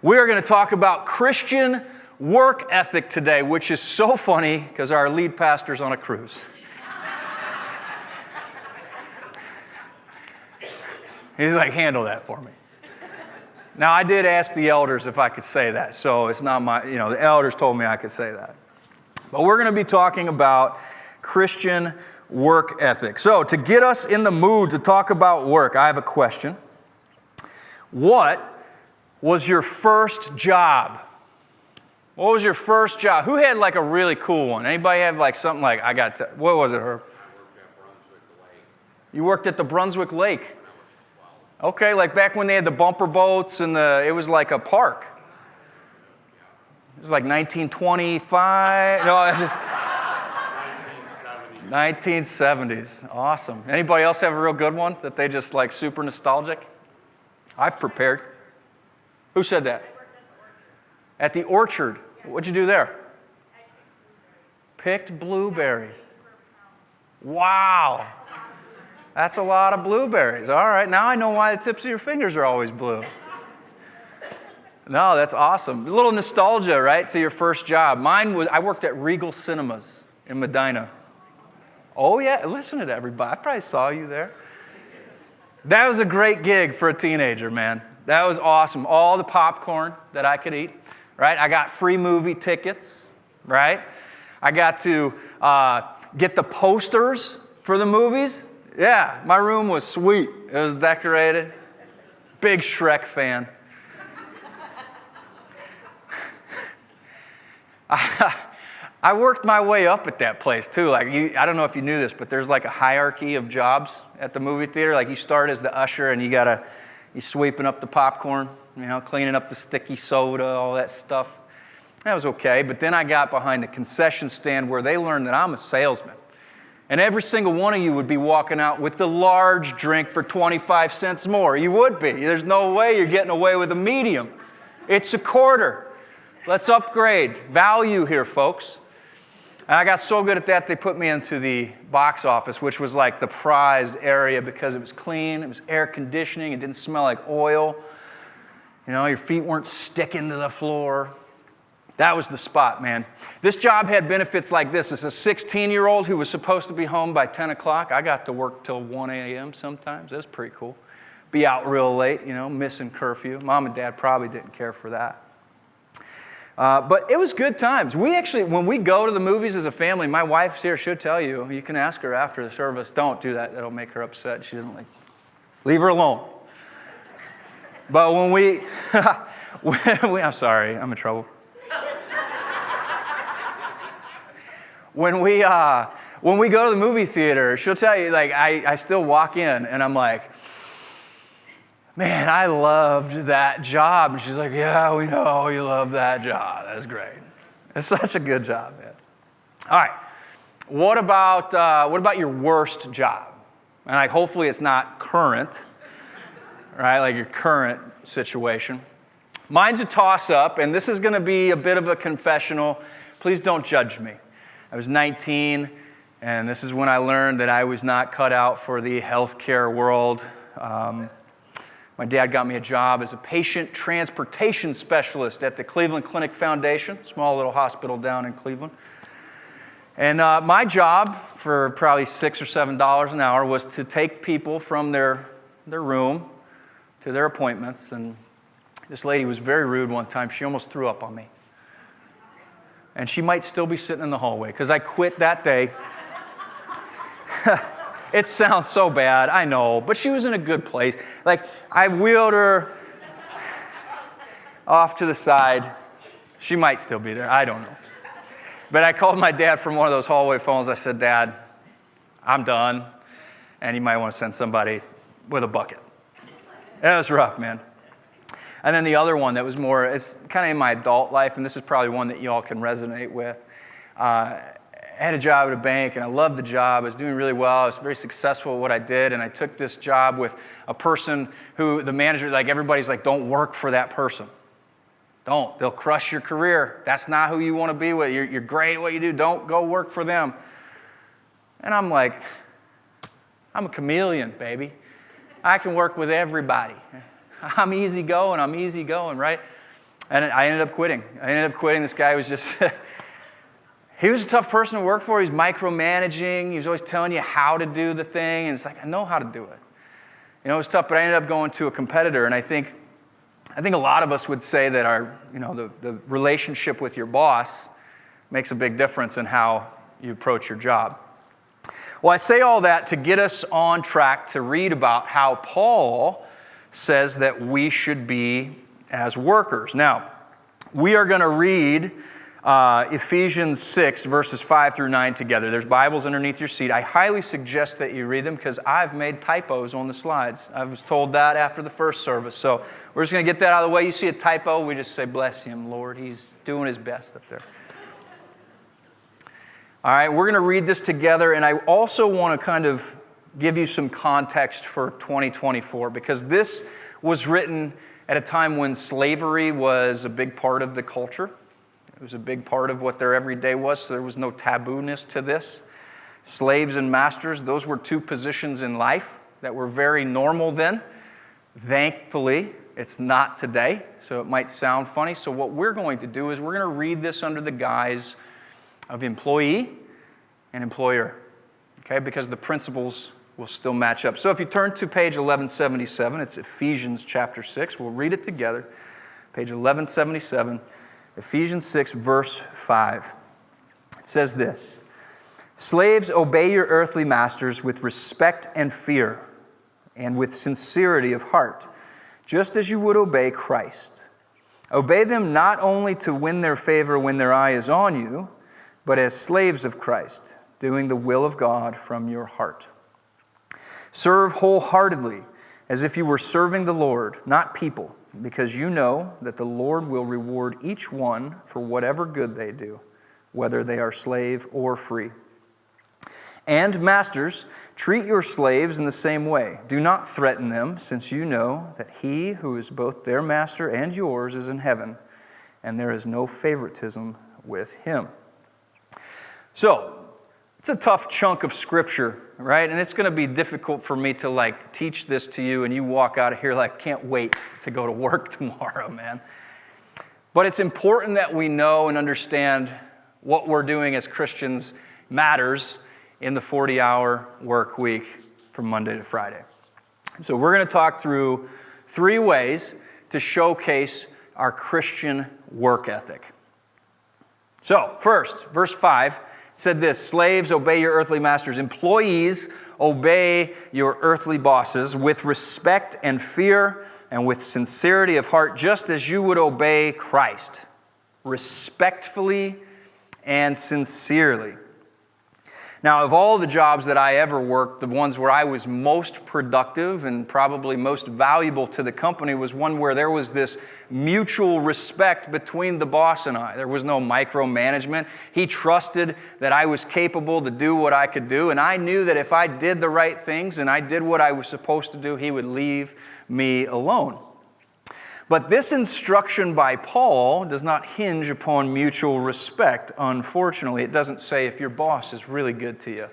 We are going to talk about Christian work ethic today, which is so funny because our lead pastor's on a cruise. He's like, handle that for me. Now, I did ask the elders if I could say that, so it's not my, the elders told me I could say that. But we're going to be talking about Christian work ethic. So, to get us in the mood to talk about work, I have a question. What was your first job? What was your first job? Who had like a really cool one? Anybody have like something like, what was it, Herb? You worked at the Brunswick Lake. Okay, like back when they had the bumper boats and it was like a park. It was like 1925. No, 1970s. Awesome. Anybody else have a real good one that they just like super nostalgic? I've prepared. Who said that? At the orchard. What'd you do there? Picked blueberries. Wow. That's a lot of blueberries. All right, now I know why the tips of your fingers are always blue. No, that's awesome. A little nostalgia, right, to your first job. Mine was, I worked at Regal Cinemas in Medina. Oh, yeah, listen to everybody. I probably saw you there. That was a great gig for a teenager, man. That was awesome. All the popcorn that I could eat, right? I got free movie tickets, right? I got to get the posters for the movies. Yeah, my room was sweet. It was decorated. Big Shrek fan. I worked my way up at that place, too. Like, I don't know if you knew this, but there's like a hierarchy of jobs at the movie theater. Like, you start as the usher, and you're sweeping up the popcorn, cleaning up the sticky soda, all that stuff. That was okay. But then I got behind the concession stand where they learned that I'm a salesman. And every single one of you would be walking out with the large drink for 25 cents more. You would be. There's no way you're getting away with a medium. It's a quarter. Let's upgrade. Value here, folks. And I got so good at that, they put me into the box office, which was like the prized area because it was clean, it was air conditioning, it didn't smell like oil. Your feet weren't sticking to the floor. That was the spot, man. This job had benefits like this. As a 16-year-old who was supposed to be home by 10 o'clock, I got to work till 1 a.m. sometimes. That was pretty cool. Be out real late, missing curfew. Mom and Dad probably didn't care for that. But it was good times. We actually, when we go to the movies as a family, my wife's here, she'll tell you. You can ask her after the service. Don't do that. That'll make her upset. She doesn't like. Leave her alone. But when I'm sorry, I'm in trouble. When we go to the movie theater, she'll tell you, like, I still walk in and I'm like, man, I loved that job. And she's like, yeah, we know you love that job. That's great. It's such a good job, man. All right. What about your worst job? And hopefully it's not current, right? Like your current situation. Mine's a toss-up, and this is going to be a bit of a confessional. Please don't judge me. I was 19, and this is when I learned that I was not cut out for the healthcare world. My dad got me a job as a patient transportation specialist at the Cleveland Clinic Foundation, small little hospital down in Cleveland. And my job, for probably $6 or $7 an hour, was to take people from their room to their appointments. And this lady was very rude one time. She almost threw up on me. And she might still be sitting in the hallway because I quit that day. It sounds so bad, I know, but she was in a good place. Like, I wheeled her off to the side. She might still be there, I don't know. But I called my dad from one of those hallway phones. I said, Dad, I'm done, and you might want to send somebody with a bucket. It was rough, man. And then the other one that was more, it's kind of in my adult life, and this is probably one that you all can resonate with. I had a job at a bank, and I loved the job. I was doing really well. I was very successful at what I did, and I took this job with a person who, the manager, like everybody's like, don't work for that person. Don't. They'll crush your career. That's not who you want to be with. You're great at what you do. Don't go work for them. And I'm like, I'm a chameleon, baby. I can work with everybody. I'm easygoing, right? And I ended up quitting. This guy was just, he was a tough person to work for. He was micromanaging. He was always telling you how to do the thing. And it's like, I know how to do it. It was tough, but I ended up going to a competitor. And I think a lot of us would say that the relationship with your boss makes a big difference in how you approach your job. Well, I say all that to get us on track to read about how Paul says that we should be as workers. Now, we are going to read Ephesians 6, verses 5 through 9 together. There's Bibles underneath your seat. I highly suggest that you read them because I've made typos on the slides. I was told that after the first service. So we're just going to get that out of the way. You see a typo, we just say, bless him, Lord. He's doing his best up there. All right, we're going to read this together, and I also want to kind of give you some context for 2024 because this was written at a time when slavery was a big part of the culture. It was a big part of what their everyday was, so there was no tabooness to this. Slaves and masters, those were two positions in life that were very normal then. Thankfully, it's not today, so it might sound funny. So what we're going to do is we're going to read this under the guise of employee and employer, okay? Because the principles will still match up. So if you turn to page 1177, it's Ephesians chapter 6. We'll read it together. Page 1177, Ephesians 6, verse 5. It says this, "Slaves, obey your earthly masters with respect and fear, and with sincerity of heart, just as you would obey Christ. Obey them not only to win their favor when their eye is on you, but as slaves of Christ, doing the will of God from your heart. Serve wholeheartedly, as if you were serving the Lord, not people, because you know that the Lord will reward each one for whatever good they do, whether they are slave or free. And masters, treat your slaves in the same way. Do not threaten them, since you know that he who is both their master and yours is in heaven, and there is no favoritism with him." So, it's a tough chunk of scripture, right? And it's going to be difficult for me to teach this to you and you walk out of here can't wait to go to work tomorrow, man. But it's important that we know and understand what we're doing as Christians matters in the 40-hour work week from Monday to Friday. So we're going to talk through 3 ways to showcase our Christian work ethic. So, first, verse 5, it said this, "Slaves, obey your earthly masters. Employees, obey your earthly bosses with respect and fear and with sincerity of heart, just as you would obey Christ, respectfully and sincerely." Now, of all the jobs that I ever worked, the ones where I was most productive and probably most valuable to the company was one where there was this mutual respect between the boss and I. There was no micromanagement. He trusted that I was capable to do what I could do, and I knew that if I did the right things and I did what I was supposed to do, he would leave me alone. But this instruction by Paul does not hinge upon mutual respect. Unfortunately, it doesn't say if your boss is really good to you,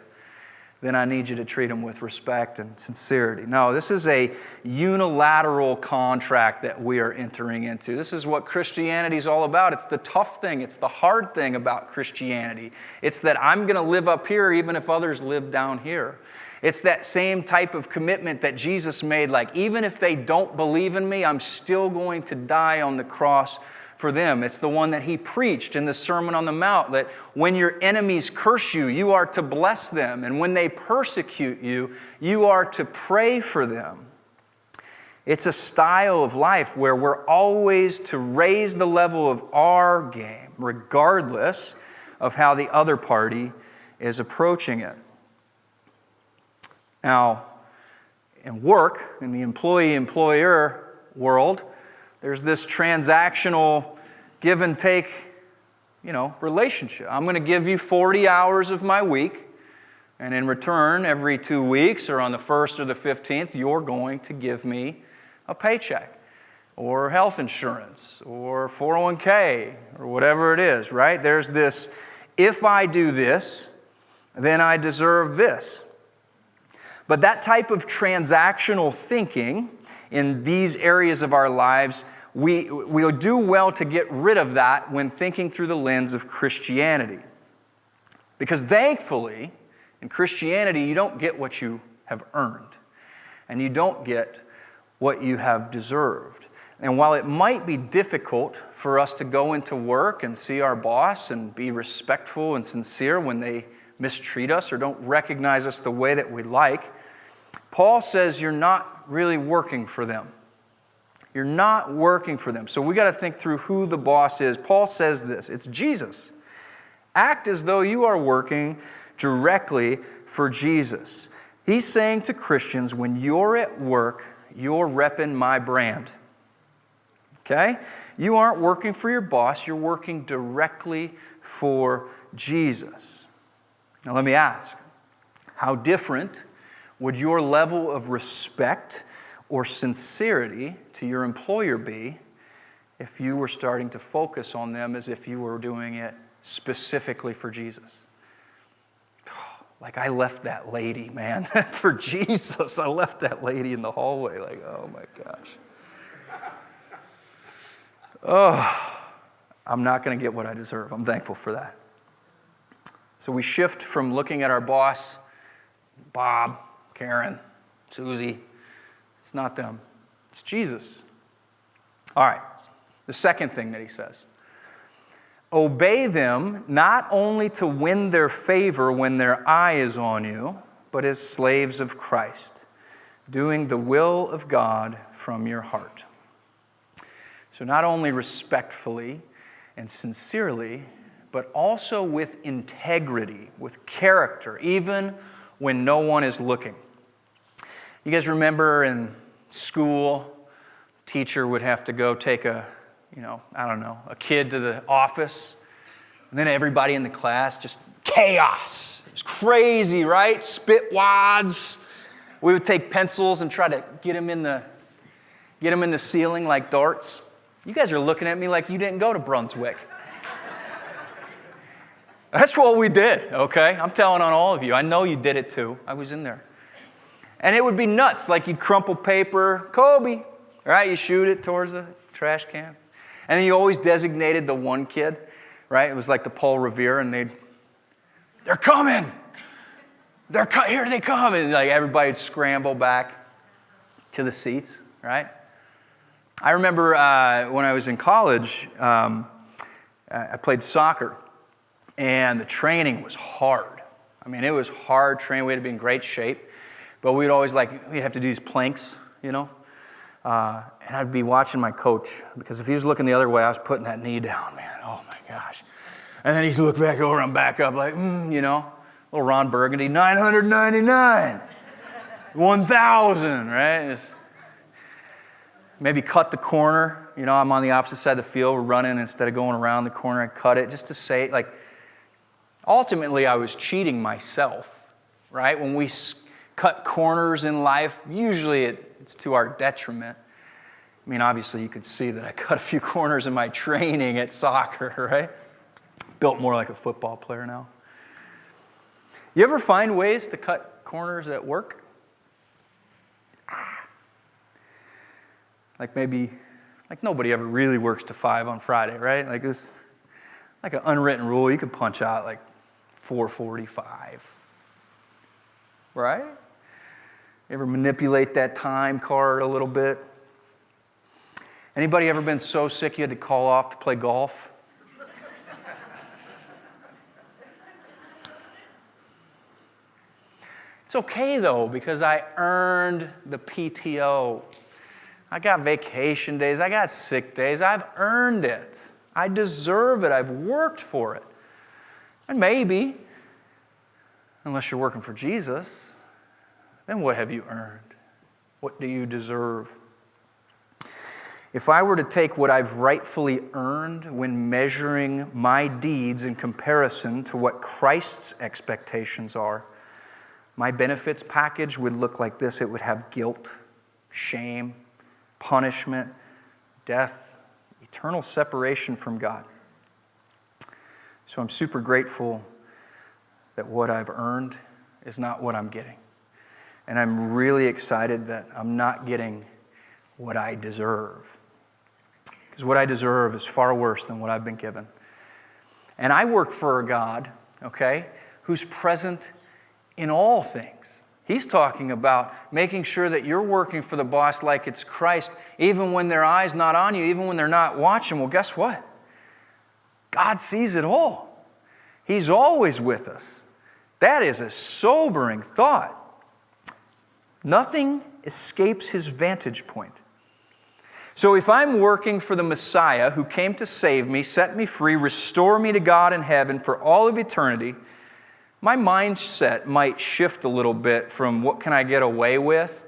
then I need you to treat him with respect and sincerity. No, this is a unilateral contract that we are entering into. This is what Christianity is all about. It's the tough thing. It's the hard thing about Christianity. It's that I'm going to live up here even if others live down here. It's that same type of commitment that Jesus made, even if they don't believe in me, I'm still going to die on the cross for them. It's the one that he preached in the Sermon on the Mount, that when your enemies curse you, you are to bless them. And when they persecute you, you are to pray for them. It's a style of life where we're always to raise the level of our game, regardless of how the other party is approaching it. Now, in work, in the employee-employer world, there's this transactional give and take, relationship. I'm going to give you 40 hours of my week, and in return, every 2 weeks or on the 1st or the 15th, you're going to give me a paycheck or health insurance or 401k or whatever it is, right? There's this, if I do this, then I deserve this. But that type of transactional thinking in these areas of our lives we'll do well to get rid of that when thinking through the lens of Christianity. Because thankfully, in Christianity, you don't get what you have earned, and you don't get what you have deserved. And while it might be difficult for us to go into work and see our boss and be respectful and sincere when they mistreat us or don't recognize us the way that we like, Paul says you're not really working for them. You're not working for them. So we got to think through who the boss is. Paul says this, it's Jesus. Act as though you are working directly for Jesus. He's saying to Christians, when you're at work, you're repping my brand. Okay? You aren't working for your boss, you're working directly for Jesus. Now let me ask, how different would your level of respect or sincerity to your employer be if you were starting to focus on them as if you were doing it specifically for Jesus? Like I left that lady, man, for Jesus. I left that lady in the hallway like, oh my gosh. Oh, I'm not going to get what I deserve. I'm thankful for that. So we shift from looking at our boss, Bob, Karen, Susie. It's not them. It's Jesus. All right. The second thing that he says. Obey them not only to win their favor when their eye is on you, but as slaves of Christ, doing the will of God from your heart. So not only respectfully and sincerely, but also with integrity, with character, even when no one is looking. You guys remember in school, teacher would have to go take a kid to the office, and then everybody in the class, just chaos. It was crazy, right? Spit wads. We would take pencils and try to get them in the ceiling like darts. You guys are looking at me like you didn't go to Brunswick. That's what we did, okay? I'm telling on all of you. I know you did it too. I was in there. And it would be nuts, like you'd crumple paper, Kobe, right? You shoot it towards the trash can. And then you always designated the one kid, right? It was like the Paul Revere, and they're coming! Here they come! And like everybody would scramble back to the seats, right? I remember when I was in college, I played soccer, and the training was hard. I mean, it was hard training. We had to be in great shape, but we'd always we'd have to do these planks, you know? And I'd be watching my coach, because if he was looking the other way, I was putting that knee down, man. Oh my gosh. And then he'd look back over and back up like, little Ron Burgundy, 999, 1,000, right? Maybe cut the corner. I'm on the opposite side of the field. We're running. Instead of going around the corner, I cut it just to say, ultimately I was cheating myself, right? When we cut corners in life, usually it's to our detriment. I mean, obviously you could see that I cut a few corners in my training at soccer, right? Built more like a football player now. You ever find ways to cut corners at work? Nobody ever really works to 5 on Friday, right? It's like an unwritten rule. You could punch out 4:45, right? You ever manipulate that time card a little bit? Anybody ever been so sick you had to call off to play golf? It's okay though, because I earned the PTO. I got vacation days, I got sick days, I've earned it. I deserve it, I've worked for it. And maybe, unless you're working for Jesus, then what have you earned? What do you deserve? If I were to take what I've rightfully earned when measuring my deeds in comparison to what Christ's expectations are, my benefits package would look like this. It would have guilt, shame, punishment, death, eternal separation from God. So I'm super grateful that what I've earned is not what I'm getting. And I'm really excited that I'm not getting what I deserve. because what I deserve is far worse than what I've been given. And I work for a God, okay, who's present in all things. He's talking about making sure that you're working for the boss like it's Christ, even when their eye's not on you, even when they're not watching. Well, guess what? God sees it all. He's always with us. That is a sobering thought. Nothing escapes His vantage point. So if I'm working for the Messiah who came to save me, set me free, restore me to God in heaven for all of eternity, my mindset might shift a little bit from what can I get away with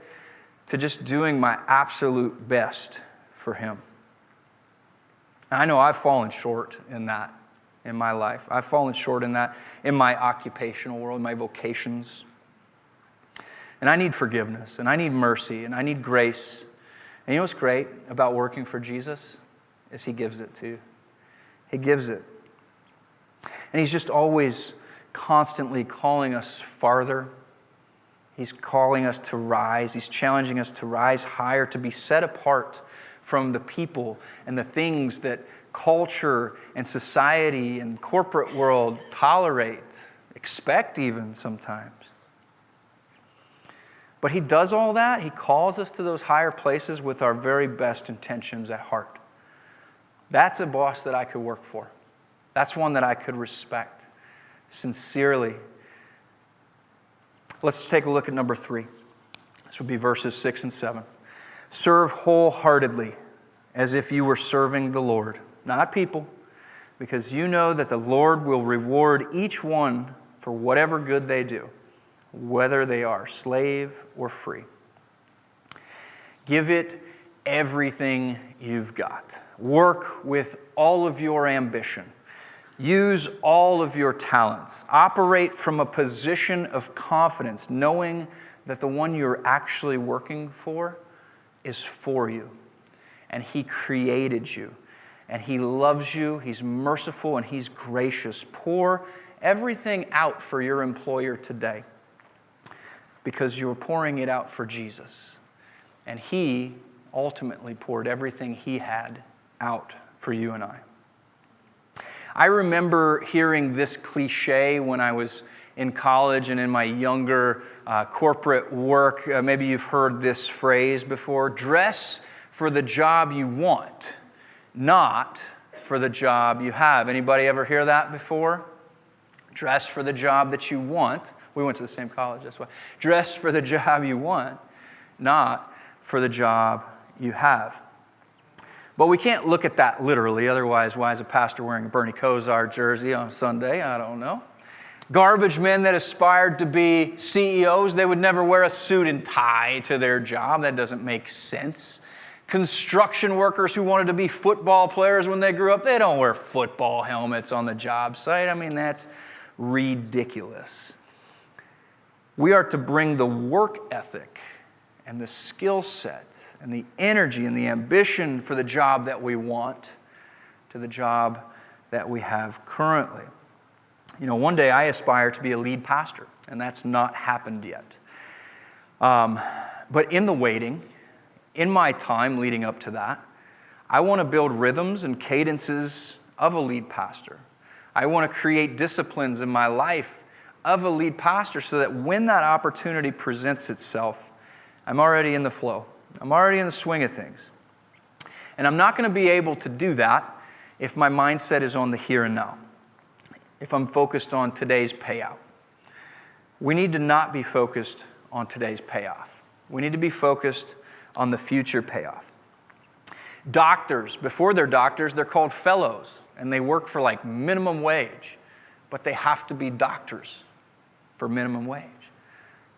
to just doing my absolute best for Him. And I know I've fallen short in that in my life. I've fallen short in that in my occupational world, my vocations. And I need forgiveness, and I need mercy, and I need grace. And you know what's great about working for Jesus? Is He gives it to you. He gives it. And He's just always constantly calling us farther. He's calling us to rise. He's challenging us to rise higher, to be set apart from the people and the things that culture and society and corporate world tolerate, expect even sometimes. But He does all that. He calls us to those higher places with our very best intentions at heart. That's a boss that I could work for. That's one that I could respect sincerely. Let's take a look at number 3. This would be verses 6 and 7. Serve wholeheartedly as if you were serving the Lord, not people, because you know that the Lord will reward each one for whatever good they do, whether they are slave or free. Give it everything you've got. Work with all of your ambition. Use all of your talents. Operate from a position of confidence, knowing that the one you're actually working for is for you. And He created you. And He loves you. He's merciful and He's gracious. Pour everything out for your employer today, because you're pouring it out for Jesus. And He ultimately poured everything He had out for you and I. I remember hearing this cliche when I was in college and in my younger corporate work. Maybe you've heard this phrase before: dress for the job you want, not for the job you have. Anybody ever hear that before? Dress for the job that you want. We went to the same college, that's why. Dress for the job you want, not for the job you have. But we can't look at that literally, otherwise why is a pastor wearing a Bernie Kosar jersey on Sunday? I don't know. Garbage men that aspired to be CEOs, they would never wear a suit and tie to their job. That doesn't make sense. Construction workers who wanted to be football players when they grew up, they don't wear football helmets on the job site. I mean, that's ridiculous. We are to bring the work ethic and the skill set and the energy and the ambition for the job that we want to the job that we have currently. You know, one day I aspire to be a lead pastor, and that's not happened yet. But in the waiting, in my time leading up to that, I want to build rhythms and cadences of a lead pastor. I want to create disciplines in my life of a lead pastor so that when that opportunity presents itself, I'm already in the flow. I'm already in the swing of things. And I'm not going to be able to do that if my mindset is on the here and now, if I'm focused on today's payout. We need to not be focused on today's payoff. We need to be focused on the future payoff. Doctors, before they're doctors, they're called fellows, and they work for like minimum wage, but they have to be doctors for minimum wage.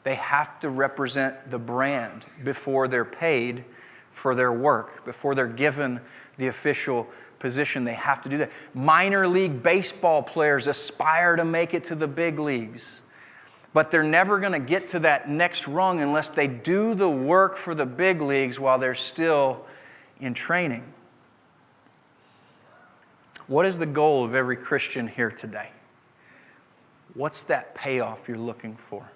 They have to represent the brand before they're paid for their work, before they're given the official position. They have to do that. Minor league baseball players aspire to make it to the big leagues, but they're never going to get to that next rung unless they do the work for the big leagues while they're still in training. What is the goal of every Christian here today? What's that payoff you're looking for?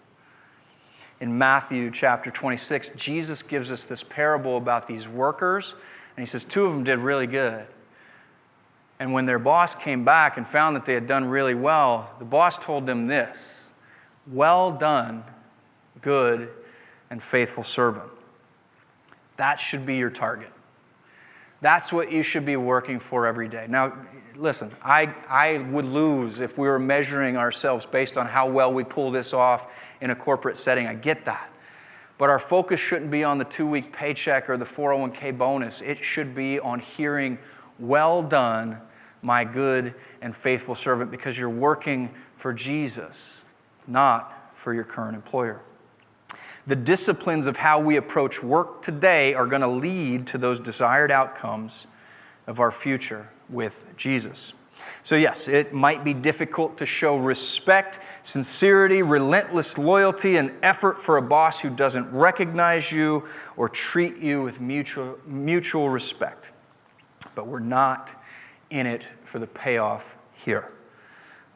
In Matthew chapter 26, Jesus gives us this parable about these workers, and He says 2 of them did really good. And when their boss came back and found that they had done really well, the boss told them this: "Well done, good and faithful servant." That should be your target. That's what you should be working for every day. Now, listen, I would lose if we were measuring ourselves based on how well we pull this off in a corporate setting. I get that. But our focus shouldn't be on the 2-week paycheck or the 401k bonus. It should be on hearing, "Well done, my good and faithful servant," because you're working for Jesus, not for your current employer. The disciplines of how we approach work today are going to lead to those desired outcomes of our future with Jesus. So yes, it might be difficult to show respect, sincerity, relentless loyalty, and effort for a boss who doesn't recognize you or treat you with mutual respect. But we're not in it for the payoff here.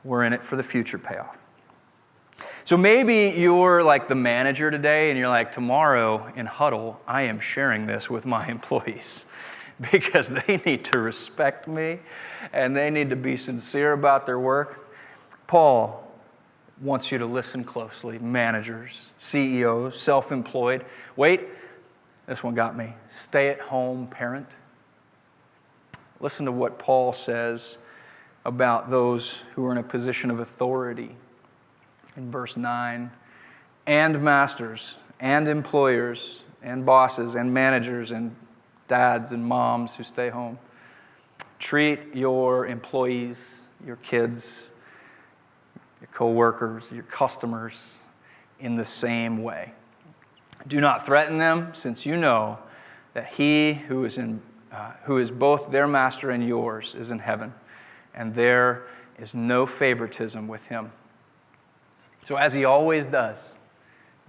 We're in it for the future payoff. So maybe you're like the manager today and you're like, tomorrow in huddle, I am sharing this with my employees because they need to respect me and they need to be sincere about their work. Paul wants you to listen closely. Managers, CEOs, self-employed. Wait, this one got me. Stay-at-home parent. Listen to what Paul says about those who are in a position of authority. In verse 9, "And masters, and employers, and bosses, and managers, and dads and moms who stay home, treat your employees, your kids, your co-workers, your customers in the same way. Do not threaten them, since you know that he who is both their master and yours is in heaven, and there is no favoritism with him." So as he always does,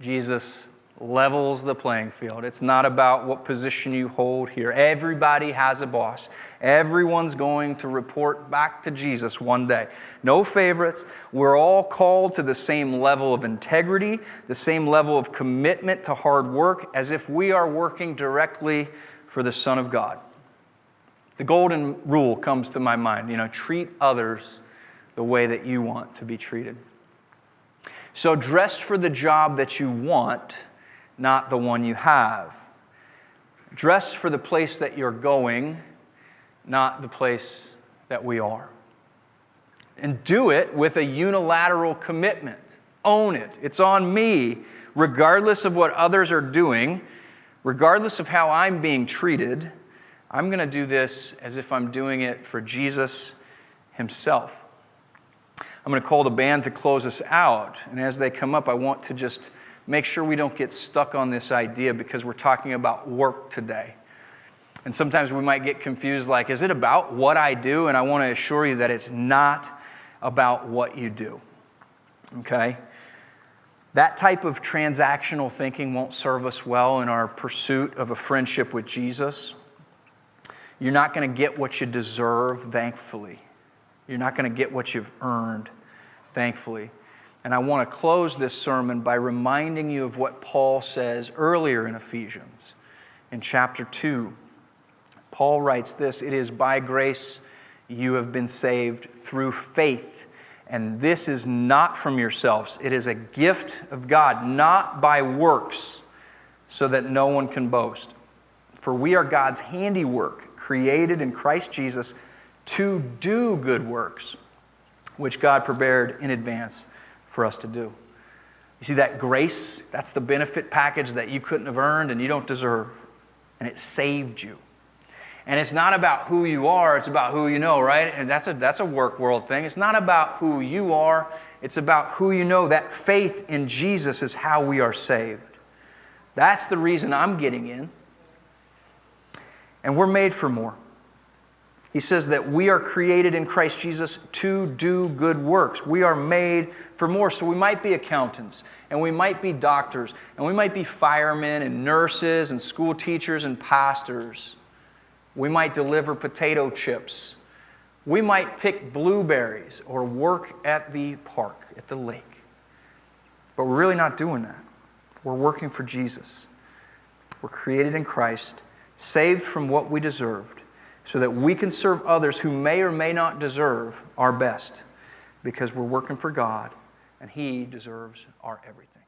Jesus levels the playing field. It's not about what position you hold here. Everybody has a boss. Everyone's going to report back to Jesus one day. No favorites. We're all called to the same level of integrity, the same level of commitment to hard work, as if we are working directly for the Son of God. The golden rule comes to my mind. Treat others the way that you want to be treated. So dress for the job that you want, not the one you have. Dress for the place that you're going, not the place that we are. And do it with a unilateral commitment. Own it. It's on me, regardless of what others are doing, regardless of how I'm being treated. I'm going to do this as if I'm doing it for Jesus himself. I'm going to call the band to close us out. And as they come up, I want to just make sure we don't get stuck on this idea because we're talking about work today. And sometimes we might get confused, like, is it about what I do? And I want to assure you that it's not about what you do. Okay? That type of transactional thinking won't serve us well in our pursuit of a friendship with Jesus. You're not going to get what you deserve, thankfully. You're not going to get what you've earned, thankfully. And I want to close this sermon by reminding you of what Paul says earlier in Ephesians. In chapter 2, Paul writes this: "It is by grace you have been saved through faith. And this is not from yourselves. It is a gift of God, not by works, so that no one can boast. For we are God's handiwork, created in Christ Jesus to do good works, which God prepared in advance for us to do." You see that grace? That's the benefit package that you couldn't have earned and you don't deserve. And it saved you. And it's not about who you are, it's about who you know, right? And that's a work world thing. It's not about who you are, it's about who you know. That faith in Jesus is how we are saved. That's the reason I'm getting in. And we're made for more. He says that we are created in Christ Jesus to do good works. We are made for more. So we might be accountants, and we might be doctors, and we might be firemen and nurses and school teachers and pastors. We might deliver potato chips. We might pick blueberries or work at the park, at the lake. But we're really not doing that. We're working for Jesus. We're created in Christ, saved from what we deserved, so that we can serve others who may or may not deserve our best, because we're working for God and He deserves our everything.